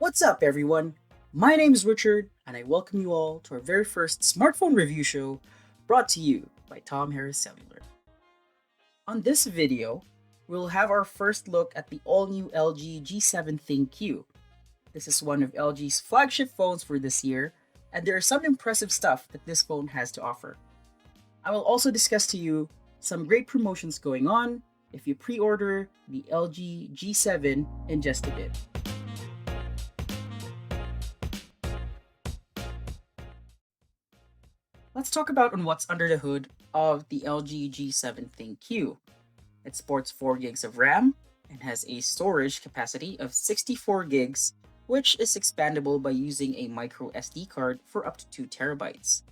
What's up, everyone? My name is Richard, and I welcome you all to our very first smartphone review show brought to you by Tom Harris Cellular. On this video, we'll have our first look at the all-new LG G7 ThinQ. This is one of LG's flagship phones for this year, and there is some impressive stuff that this phone has to offer. I will also discuss to you some great promotions going on if you pre-order the LG G7 in just a bit. Let's talk about what's under the hood of the LG G7 ThinQ. It sports 4 gigs of RAM and has a storage capacity of 64 gigs, which is expandable by using a micro SD card for up to 2 terabytes.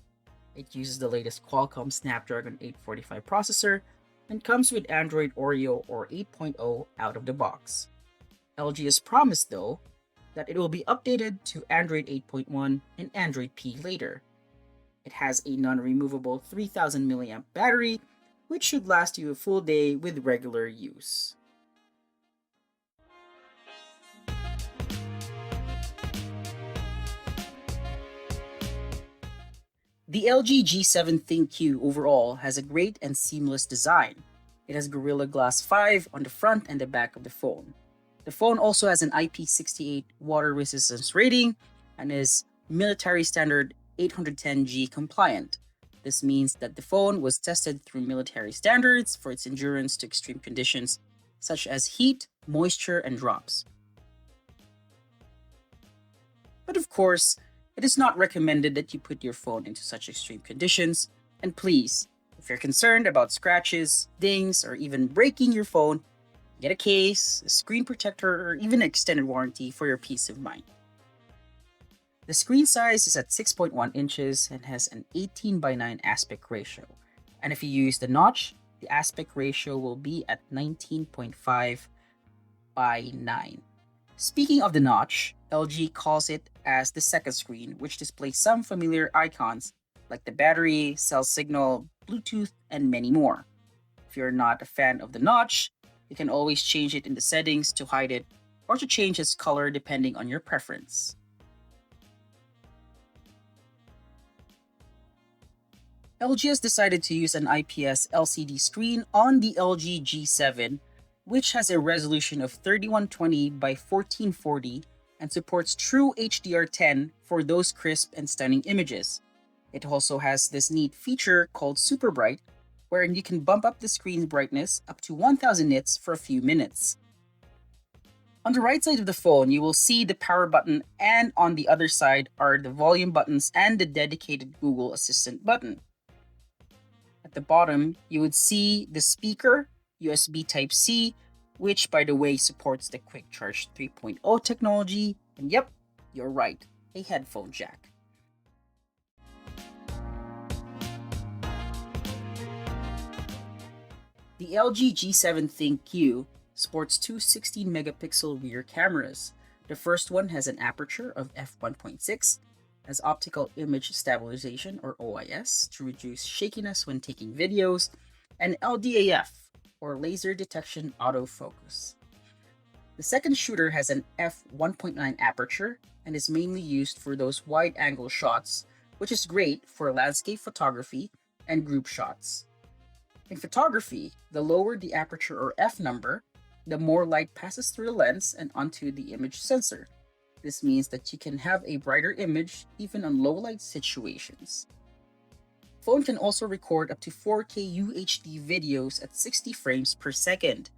It uses the latest Qualcomm Snapdragon 845 processor and comes with Android Oreo or 8.0 out of the box. LG has promised, though, that it will be updated to Android 8.1 and Android P later. It has a non-removable 3000 mAh battery, which should last you a full day with regular use. The LG G7 ThinQ overall has a great and seamless design. It has Gorilla Glass 5 on the front and the back of the phone. The phone also has an IP68 water resistance rating and is military standard 810G compliant. This means that the phone was tested through military standards for its endurance to extreme conditions such as heat, moisture, and drops. But of course, it is not recommended that you put your phone into such extreme conditions, and please, if you're concerned about scratches, dings, or even breaking your phone, get a case, a screen protector, or even an extended warranty for your peace of mind. The screen size is at 6.1 inches and has an 18:9 aspect ratio. And if you use the notch, the aspect ratio will be at 19.5:9. Speaking of the notch, LG calls it as the second screen, which displays some familiar icons like the battery, cell signal, Bluetooth, and many more. If you're not a fan of the notch, you can always change it in the settings to hide it or to change its color depending on your preference. LG has decided to use an IPS LCD screen on the LG G7, which has a resolution of 3120 by 1440 and supports true HDR10 for those crisp and stunning images. It also has this neat feature called Super Bright, wherein you can bump up the screen brightness up to 1000 nits for a few minutes. On the right side of the phone, you will see the power button, and on the other side are the volume buttons and the dedicated Google Assistant button. At the bottom, you would see the speaker, USB Type-C, which by the way supports the Quick Charge 3.0 technology, and yep, you're right, a headphone jack. The LG G7 ThinQ sports two 16-megapixel rear cameras. The first one has an aperture of f1.6, has optical image stabilization or OIS to reduce shakiness when taking videos, and LDAF or laser detection autofocus. The second shooter has an f1.9 aperture and is mainly used for those wide-angle shots, which is great for landscape photography and group shots. In photography, the lower the aperture or f number, the more light passes through the lens and onto the image sensor. This means that you can have a brighter image even on low light situations. The phone can also record up to 4K UHD videos at 60 frames per second.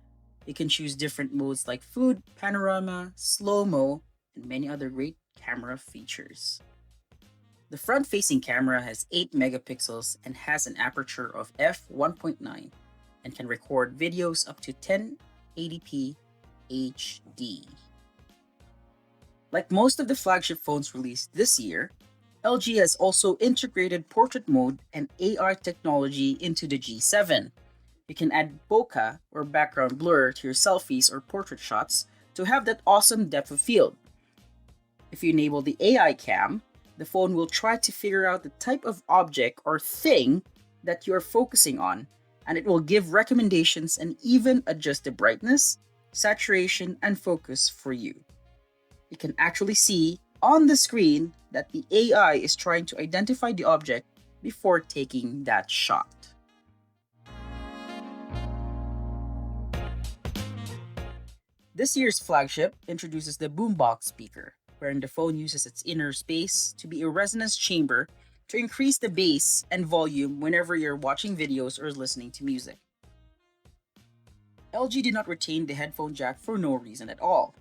You can choose different modes like food, panorama, slow-mo, and many other great camera features. The front-facing camera has 8 megapixels and has an aperture of f1.9 and can record videos up to 1080p HD. Like most of the flagship phones released this year, LG has also integrated portrait mode and AR technology into the G7. You can add bokeh or background blur to your selfies or portrait shots to have that awesome depth of field. If you enable the AI cam, the phone will try to figure out the type of object or thing that you are focusing on, and it will give recommendations and even adjust the brightness, saturation, and focus for you. You can actually see on the screen that the AI is trying to identify the object before taking that shot. This year's flagship introduces the BoomBox speaker, wherein the phone uses its inner space to be a resonance chamber to increase the bass and volume whenever you're watching videos or listening to music. LG did not retain the headphone jack for no reason at all.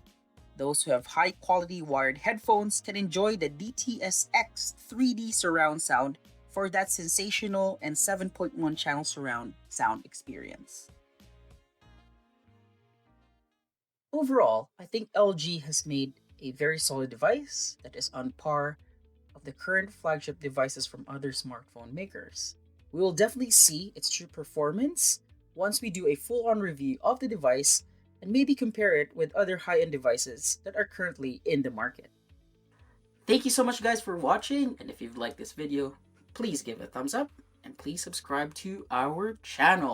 Those who have high quality wired headphones can enjoy the DTS-X 3D surround sound for that sensational and 7.1 channel surround sound experience. Overall, I think LG has made a very solid device that is on par of the current flagship devices from other smartphone makers. We will definitely see its true performance once we do a full-on review of the device and maybe compare it with other high-end devices that are currently in the market. Thank you so much guys for watching, and if you've liked this video, please give it a thumbs up and please subscribe to our channel.